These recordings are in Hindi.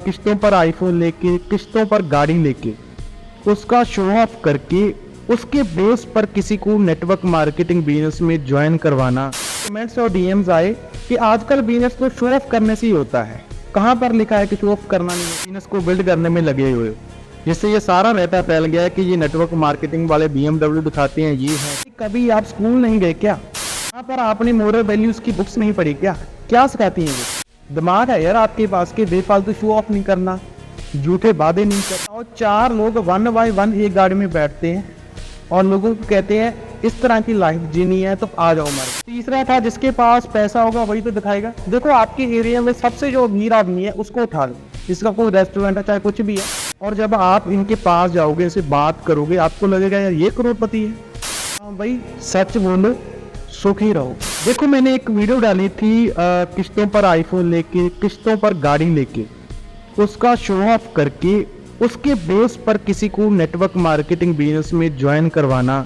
किस्तों पर आईफोन लेके, किस्तों पर गाड़ी लेके, उसका शो ऑफ करके उसके बेस पर किसी को नेटवर्क मार्केटिंग बिजनेस में ज्वाइन करवाना। कमेंट्स और डीएम्स आए कि आजकल बिजनेस तो शो ऑफ करने से ही होता है। कहाँ पर लिखा है कि शो ऑफ करना नहीं है, बिजनेस को बिल्ड करने में लगे हुए हो। जिससे ये सारा रहता फैल गया है कि ये नेटवर्क मार्केटिंग वाले BMW दिखाते हैं, ये है। कभी आप स्कूल नहीं गए क्या? यहाँ पर आपने मोरल वैल्यूज की बुक्स नहीं पढ़ी क्या? क्या सिखाती हैं वो? दिमाग है यार आपके पास के बेफालतू शो ऑफ नहीं करना, झूठे वादे नहीं करना। और 4 लोग 1 बाय 1 एक गाड़ी में बैठते हैं और लोगों को कहते हैं इस तरह की लाइफ जीनी है तो आ जाओ हमारे। तीसरा था जिसके पास पैसा होगा वही तो दिखाएगा। देखो आपके एरिया में सबसे जो अमीर आदमी है उसको उठा लो, इसका कोई रेस्टोरेंट है चाहे कुछ भी है, और जब आप इनके पास जाओगे, इनसे बात करोगे, आपको लगेगा यार ये करोड़पति है। हाँ भाई, सच बोलो, सुखी रहो। देखो मैंने एक वीडियो डाली थी किस्तों पर आईफोन लेके, किस्तों पर गाड़ी लेके, उसका शो ऑफ करके उसके बेस पर किसी को नेटवर्क मार्केटिंग बिजनेस में ज्वाइन करवाना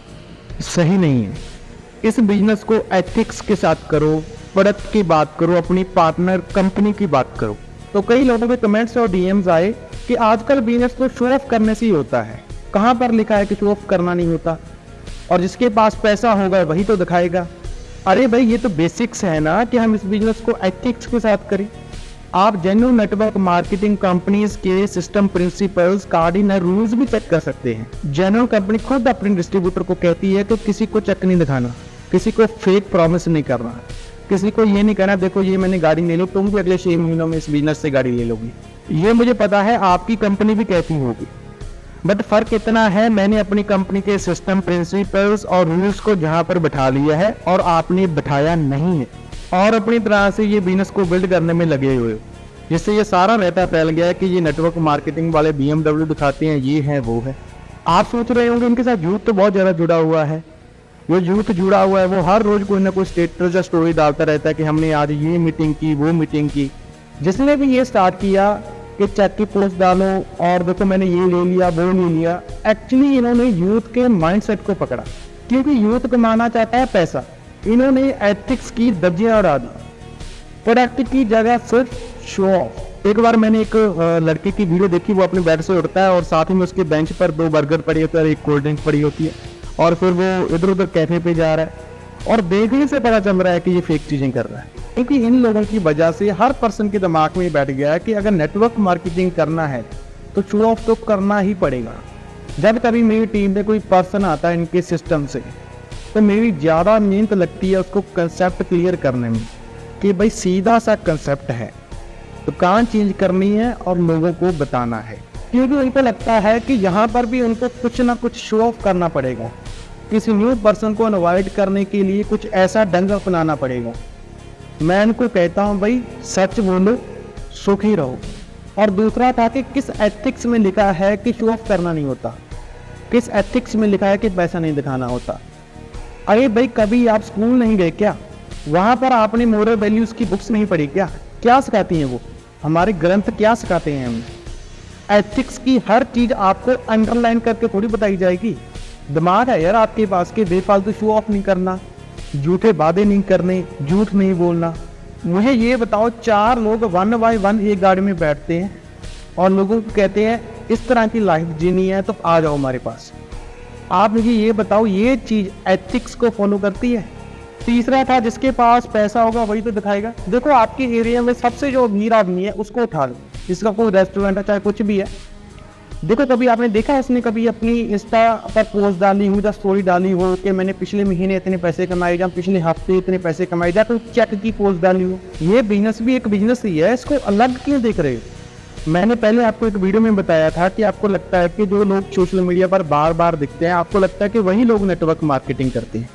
सही नहीं है। इस बिजनेस को एथिक्स के साथ करो, प्रोडक्ट की बात करो, अपनी पार्टनर कंपनी की बात करो। तो कई लोगों के कमेंट्स और डीएम्स आए कि आजकल बिजनेस तो शो ऑफ करने से ही होता है। कहाँ पर लिखा है कि शो ऑफ करना नहीं होता, और जिसके पास पैसा होगा वही तो दिखाएगा। अरे भाई, ये तो बेसिक्स है ना कि हम इस बिजनेस को एथिक्स के साथ करें। आप जेन्युइन नेटवर्क मार्केटिंग कंपनीज के सिस्टम प्रिंसिपल्स, कार्डिनल रूल्स भी चेक कर सकते हैं। जेन्युइन कंपनी खुद अपने डिस्ट्रीब्यूटर को कहती है कि किसी को चेक नहीं दिखाना, किसी को फेक प्रॉमिस नहीं करना, किसी को ये नहीं कहना देखो ये मैंने गाड़ी ले लो, तुम भी अगले 6 महीनों में इस बिजनेस से गाड़ी ले लोगी। ये मुझे पता है आपकी कंपनी भी कहती होगी, बट फर्क इतना है मैंने अपनी कंपनी के सिस्टम प्रिंसिपल्स और रूल्स को जहाँ पर बैठा लिया है और आपने बैठाया नहीं है, और अपनी तरह से ये बिजनेस को बिल्ड करने में लगे हुए हो। जिससे ये सारा रहता फैल गया है कि ये नेटवर्क मार्केटिंग वाले BMW दिखाते हैं, ये है वो है। आप सोच रहे होंगे इनके साथ यूथ तो बहुत ज़्यादा जुड़ा हुआ है। वो यूथ जुड़ा हुआ है, वो हर रोज कोई ना कोई स्टेटस या स्टोरी डालता रहता है कि हमने आज ये मीटिंग की, वो मीटिंग की। जिसने भी ये स्टार्ट किया कि चेक की पोस्ट डालो और देखो मैंने ये ले लिया, वो ले लिया, एक्चुअली इन्होंने यूथ के माइंडसेट को पकड़ा, क्योंकि यूथ कमाना चाहता है पैसा। इन्होंने एथिक्स की दर्जियां उड़ा दी, प्रोडक्ट की जगह सिर्फ शो ऑफ। एक बार मैंने एक लड़के की वीडियो देखी, वो अपने बेड से उठता है और साथ ही में उसके बेंच पर 2 बर्गर पड़ी होते हैं, एक कोल्ड ड्रिंक पड़ी होती है, और फिर वो इधर उधर कैफे पे जा रहा है, और देखने से पता चल रहा है कि ये फेक चीजें कर रहा है। क्योंकि इन लोगों की वजह से हर पर्सन के दिमाग में बैठ गया है कि अगर नेटवर्क मार्केटिंग करना है तो शो ऑफ तो करना ही पड़ेगा। जब कभी मेरी टीम में कोई पर्सन आता है इनके सिस्टम से, तो मेरी ज़्यादा मेहनत लगती है उसको कंसेप्ट क्लियर करने में कि भाई सीधा सा कंसेप्ट है, दुकान चेंज करनी है और लोगों को बताना है। क्योंकि उनको लगता है कि यहाँ पर भी उनको कुछ ना कुछ शो ऑफ करना पड़ेगा, किसी न्यू पर्सन को अवॉइड करने के लिए कुछ ऐसा ढंग अपनाना पड़ेगा। मैं इनको कहता हूँ भाई सच बोलो, सुखी रहो। और दूसरा था कि किस एथिक्स में लिखा है कि शो ऑफ करना नहीं होता, किस एथिक्स में लिखा है कि पैसा नहीं दिखाना होता। अरे भाई, कभी आप स्कूल नहीं गए क्या? वहाँ पर आपने मोरल वैल्यूज की बुक्स नहीं पढ़ी क्या? क्या सिखाती हैं वो? हमारे ग्रंथ क्या सिखाते हैं हमें? एथिक्स की हर चीज़ आपको अंडरलाइन करके थोड़ी बताई जाएगी। दिमाग है यार आपके पास के बेफालतू शो ऑफ नहीं करना, झूठे वादे नहीं करने, झूठ नहीं बोलना। मुझे ये बताओ, 4 लोग 1 बाय 1 एक गाड़ी में बैठते हैं और लोगों को कहते हैं इस तरह की लाइफ जीनी है तो आ जाओ हमारे पास। आप मुझे ये बताओ, ये चीज़ एथिक्स को फॉलो करती है? तीसरा था जिसके पास पैसा होगा वही तो दिखाएगा। देखो आपके एरिया में सबसे जो अमीर आदमी है उसको उठा लो, इसका कोई रेस्टोरेंट है चाहे कुछ भी है। देखो कभी आपने देखा है इसने कभी अपनी इंस्टा पर पोस्ट डाली हो या स्टोरी डाली हो कि मैंने पिछले महीने इतने पैसे कमाए या पिछले हफ्ते इतने पैसे कमाए, या तो चेक की पोस्ट डाली हो? ये बिजनेस भी एक बिजनेस ही है, इसको अलग क्यों देख रहे हो? मैंने पहले आपको एक वीडियो में बताया था कि आपको लगता है कि जो लोग सोशल मीडिया पर बार बार दिखते हैं, आपको लगता है कि वही लोग नेटवर्क मार्केटिंग करते हैं।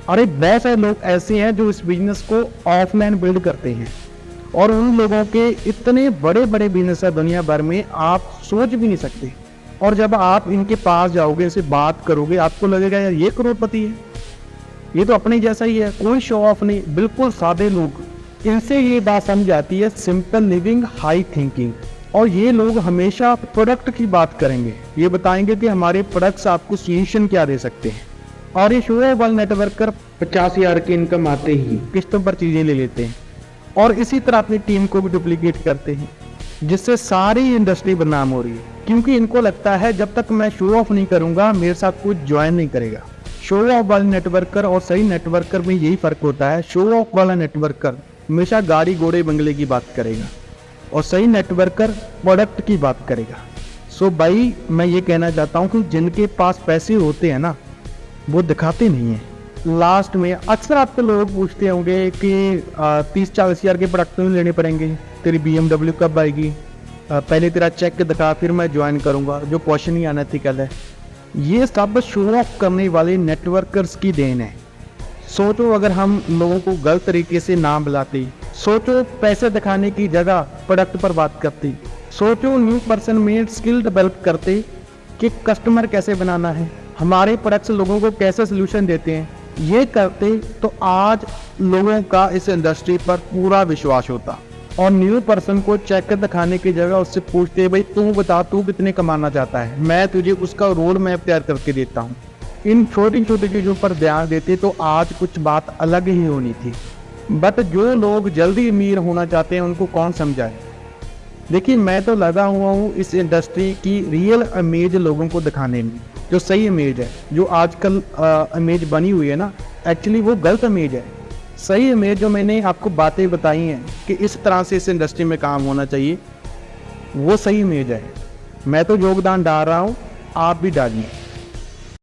अरे बहुत सारे लोग ऐसे हैं जो इस बिजनेस को ऑफलाइन बिल्ड करते हैं, और उन लोगों के इतने बड़े बड़े बिजनेस है दुनिया भर में, आप सोच भी नहीं सकते। और जब आप इनके पास जाओगे, इनसे बात करोगे, आपको लगेगा यार ये करोड़पति है, ये तो अपने जैसा ही है, कोई शो ऑफ नहीं, बिल्कुल सादे लोग। इनसे ये बात समझ आती है, सिंपल लिविंग हाई थिंकिंग। और ये लोग हमेशा प्रोडक्ट की बात करेंगे, ये बताएंगे कि हमारे प्रोडक्ट्स आपको सोल्यूशन क्या दे सकते हैं। और ये शो वाल नेटवर्कर 50,000 की इनकम आते ही किस्तों पर चीज़ें ले लेते हैं और इसी तरह अपनी टीम को भी डुप्लीकेट करते हैं। जिससे सारी इंडस्ट्री बदनाम हो रही है, क्योंकि इनको लगता है जब तक मैं शो ऑफ नहीं करूंगा मेरे साथ कोई ज्वाइन नहीं करेगा। शो ऑफ वाले नेटवर्कर और सही नेटवर्कर में यही फ़र्क होता है। शो ऑफ वाला नेटवर्कर हमेशा गाड़ी घोड़े बंगले की बात करेगा और सही नेटवर्कर प्रोडक्ट की बात करेगा। सो भाई मैं ये कहना चाहता हूँ कि जिनके पास पैसे होते हैं ना, वो दिखाते नहीं हैं। लास्ट में अक्सर आपके लोग पूछते होंगे कि 30-40 हज़ार के प्रोडक्ट तो नहीं लेने पड़ेंगे, तेरी BMW कब आएगी, पहले तेरा चेक दिखा फिर मैं ज्वाइन करूँगा, जो क्वेश्चन ही अनएथिकल है। ये सब शो ऑफ करने वाले नेटवर्कर्स की देन है। सोचो अगर हम लोगों को गलत तरीके से ना बुलाते, सोचो पैसे दिखाने की जगह प्रोडक्ट पर बात करते, सोचो न्यू पर्सन में स्किल डेवलप करते कि कस्टमर कैसे बनाना है, हमारे प्रोडक्ट्स लोगों को कैसे सोल्यूशन देते हैं, ये करते तो आज लोगों का इस इंडस्ट्री पर पूरा विश्वास होता। और न्यू पर्सन को चेक दिखाने की जगह उससे पूछते भाई तू बता तू कितने कमाना चाहता है, मैं तुझे उसका रोड मैप तैयार करके देता हूँ। इन छोटी छोटी चीज़ों पर ध्यान देते तो आज कुछ बात अलग ही होनी थी। बट जो लोग जल्दी अमीर होना चाहते हैं उनको कौन समझाए। देखिए मैं तो लगा हुआ हूँ इस इंडस्ट्री की रियल इमेज लोगों को दिखाने में। जो सही इमेज है, जो आजकल इमेज बनी हुई है ना, एक्चुअली वो गलत इमेज है। सही इमेज जो मैंने आपको बातें बताई हैं कि इस तरह से इस इंडस्ट्री में काम होना चाहिए, वो सही इमेज है। मैं तो योगदान डाल रहा हूँ, आप भी डालिए।